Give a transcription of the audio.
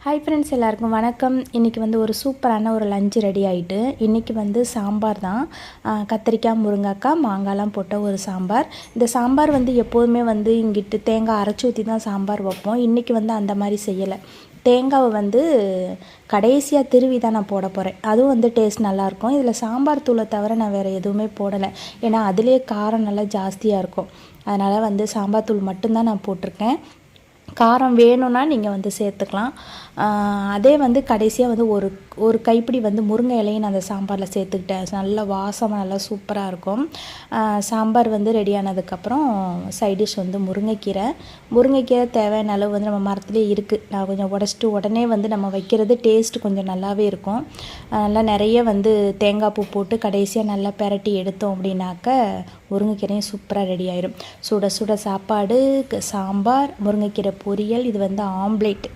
Hi friends, எல்லாருக்கும் வணக்கம். இன்றைக்கி வந்து ஒரு சூப்பரான ஒரு லஞ்சு ரெடி ஆகிட்டு. இன்றைக்கி வந்து சாம்பார் தான். கத்திரிக்காய், முருங்கைக்காய், மாங்காய்லாம் போட்ட ஒரு சாம்பார். இந்த சாம்பார் வந்து எப்போதுமே வந்து இங்கிட்டு தேங்காய் அரைச்சி ஊற்றி தான் சாம்பார் வைப்போம். இன்றைக்கி வந்து அந்த மாதிரி செய்யலை. தேங்காவை வந்து கடைசியாக திருவி தான் நான் போட போகிறேன். அதுவும் வந்து டேஸ்ட் நல்லாயிருக்கும். இதில் சாம்பார் தூளை தவிர நான் வேறு எதுவுமே போடலை. ஏன்னா அதிலே காரம் நல்லா ஜாஸ்தியாக இருக்கும். அதனால் வந்து சாம்பார் தூள் மட்டும்தான் நான் போட்டிருக்கேன். காரம் வேணும்னா நீங்கள் வந்து சேர்த்துக்கலாம். அதே வந்து கடைசியாக வந்து ஒரு கைப்பிடி வந்து முருங்கை இலையும் நான் அந்த சாம்பாரில் சேர்த்துக்கிட்டேன். நல்ல வாசமாக நல்லா சூப்பராக இருக்கும். சாம்பார் வந்து ரெடியானதுக்கப்புறம் சைட் டிஷ் வந்து முருங்கைக்கீரை தேவையான அளவு வந்து நம்ம மரத்துலேயே இருக்குது. நான் கொஞ்சம் உடச்சிட்டு உடனே வந்து நம்ம வைக்கிறது டேஸ்ட்டு கொஞ்சம் நல்லாவே இருக்கும். நல்லா நிறைய வந்து தேங்காய் பூ போட்டு கடைசியாக நல்லா பெரட்டி எடுத்தோம் அப்படின்னாக்க முருங்கைக்கீரையும் சூப்பராக ரெடி ஆயிடும். சுட சுட சாப்பாடு, சாம்பார், முருங்கைக்கீரை பொரியல், இது வந்து ஆம்லேட்.